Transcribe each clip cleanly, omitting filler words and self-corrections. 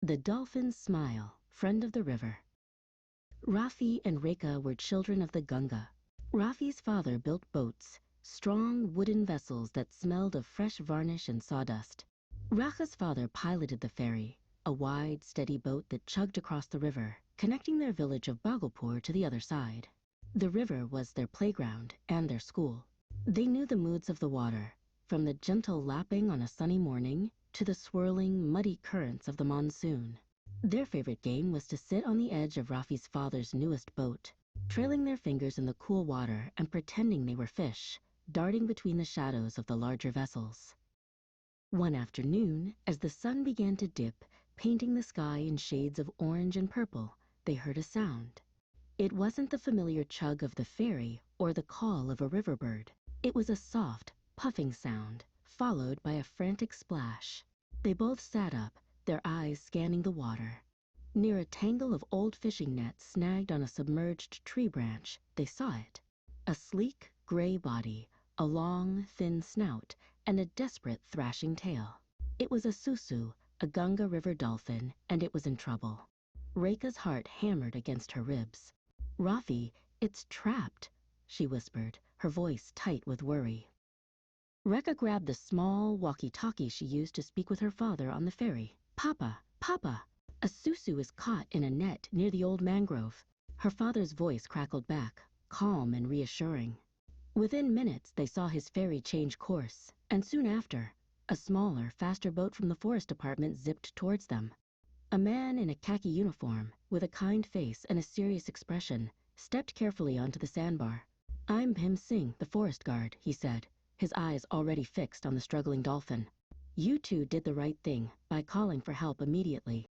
The Dolphin's Smile, Friend of the River. Rafi and Rekha were children of the Ganga. Rafi's father built boats, strong wooden vessels that smelled of fresh varnish and sawdust. Rekha's father piloted the ferry, a wide, steady boat that chugged across the river, connecting their village of Bhagalpur to the other side. The river was their playground and their school. They knew the moods of the water, from the gentle lapping on a sunny morning to the swirling, muddy currents of the monsoon. Their favorite game was to sit on the edge of Rafi's father's newest boat, trailing their fingers in the cool water and pretending they were fish, darting between the shadows of the larger vessels. One afternoon, as the sun began to dip, painting the sky in shades of orange and purple, they heard a sound. It wasn't the familiar chug of the ferry or the call of a river bird. It was a soft, puffing sound, followed by a frantic splash. They both sat up, their eyes scanning the water. Near a tangle of old fishing nets snagged on a submerged tree branch, they saw it. A sleek, gray body, a long, thin snout, and a desperate thrashing tail. It was a susu, a Ganga River dolphin, and it was in trouble. Rekha's heart hammered against her ribs. "Rafi, it's trapped," she whispered, her voice tight with worry. Rekha grabbed the small walkie-talkie she used to speak with her father on the ferry. "Papa, Papa, a susu is caught in a net near the old mangrove." Her father's voice crackled back, calm and reassuring. Within minutes, they saw his ferry change course, and soon after, a smaller, faster boat from the forest department zipped towards them. A man in a khaki uniform, with a kind face and a serious expression, stepped carefully onto the sandbar. "I'm Bhim Singh, the forest guard," he said, his eyes already fixed on the struggling dolphin. "You two did the right thing by calling for help immediately."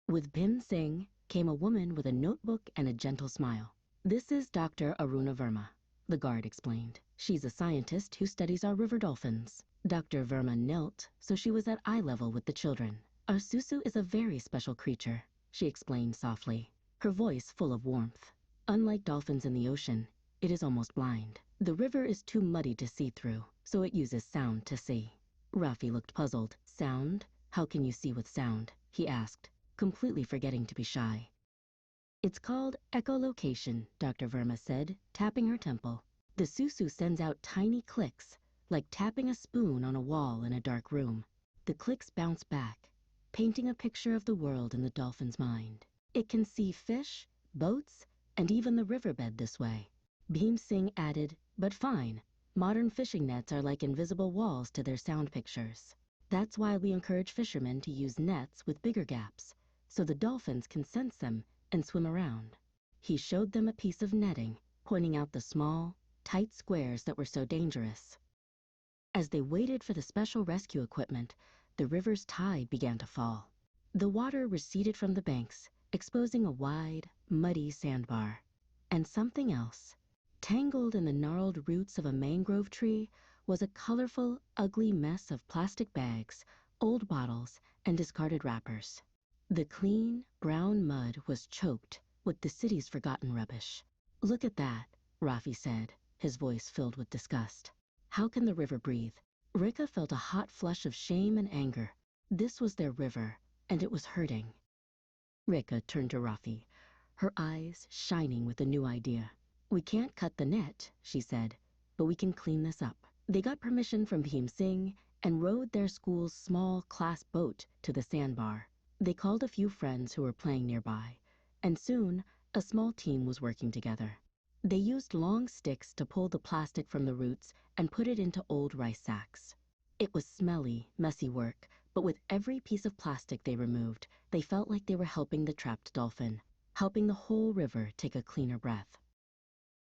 With Bhim Singh came a woman with a notebook and a gentle smile. "This is Dr. Aruna Verma," the guard explained. "She's a scientist who studies our river dolphins." Dr. Verma knelt, so she was at eye level with the children. "Our susu is a very special creature," she explained softly, her voice full of warmth. "Unlike dolphins in the ocean, it is almost blind. The river is too muddy to see through, so it uses sound to see." Rafi looked puzzled. "Sound? How can you see with sound?" he asked, completely forgetting to be shy. "It's called echolocation," Dr. Verma said, tapping her temple. "The susu sends out tiny clicks, like tapping a spoon on a wall in a dark room. The clicks bounce back, painting a picture of the world in the dolphin's mind. It can see fish, boats, and even the riverbed this way." Bhim Singh added, "But fine, modern fishing nets are like invisible walls to their sound pictures. That's why we encourage fishermen to use nets with bigger gaps, so the dolphins can sense them and swim around." He showed them a piece of netting, pointing out the small, tight squares that were so dangerous. As they waited for the special rescue equipment, the river's tide began to fall. The water receded from the banks, exposing a wide, muddy sandbar. And something else, tangled in the gnarled roots of a mangrove tree, was a colorful, ugly mess of plastic bags, old bottles, and discarded wrappers. The clean, brown mud was choked with the city's forgotten rubbish. "Look at that," Rafi said, his voice filled with disgust. "How can the river breathe?" Rekha felt a hot flush of shame and anger. This was their river, and it was hurting. Rekha turned to Rafi, her eyes shining with a new idea. "We can't cut the net," she said, "but we can clean this up." They got permission from Bhim Singh and rowed their school's small class boat to the sandbar. They called a few friends who were playing nearby, and soon a small team was working together. They used long sticks to pull the plastic from the roots and put it into old rice sacks. It was smelly, messy work, but with every piece of plastic they removed, they felt like they were helping the trapped dolphin, helping the whole river take a cleaner breath.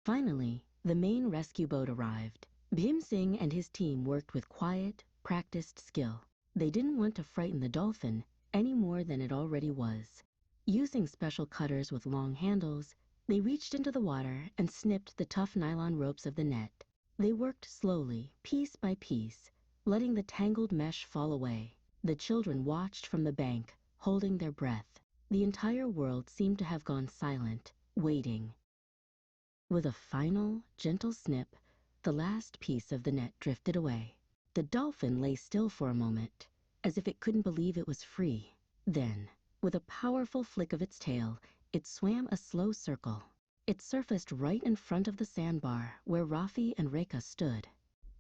Finally, the main rescue boat arrived. Bhim Singh and his team worked with quiet, practiced skill. They didn't want to frighten the dolphin any more than it already was. Using special cutters with long handles, they reached into the water and snipped the tough nylon ropes of the net. They worked slowly, piece by piece, letting the tangled mesh fall away. The children watched from the bank, holding their breath. The entire world seemed to have gone silent, waiting. With a final, gentle snip, the last piece of the net drifted away. The dolphin lay still for a moment, as if it couldn't believe it was free. Then, With a powerful flick of its tail, it swam a slow circle. It surfaced right in front of the sandbar where Rafi and Reka stood.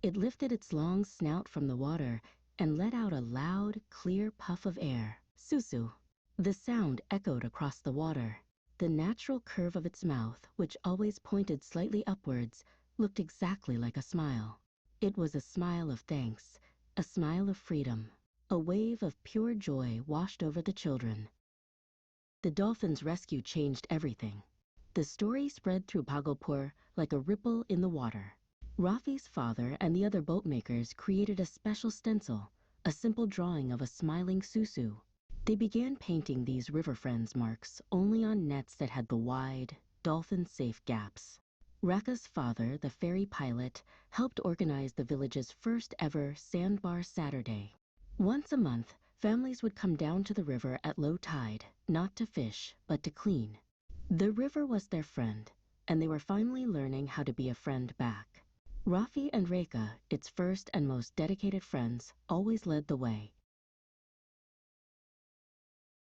It lifted its long snout from the water and let out a loud, clear puff of air. Susu. The sound echoed across the water. The natural curve of its mouth, which always pointed slightly upwards, looked exactly like a smile. It was a smile of thanks, a smile of freedom. A wave of pure joy washed over the children. The dolphin's rescue changed everything. The story spread through Bhagalpur like a ripple in the water. Rafi's father and the other boatmakers created a special stencil, a simple drawing of a smiling Susu. They began painting these river friends marks only on nets that had the wide, dolphin-safe gaps. Reka's father, the ferry pilot, helped organize the village's first ever Sandbar Saturday. Once a month, families would come down to the river at low tide, not to fish, but to clean. The river was their friend, and they were finally learning how to be a friend back. Rafi and Reka, its first and most dedicated friends, always led the way.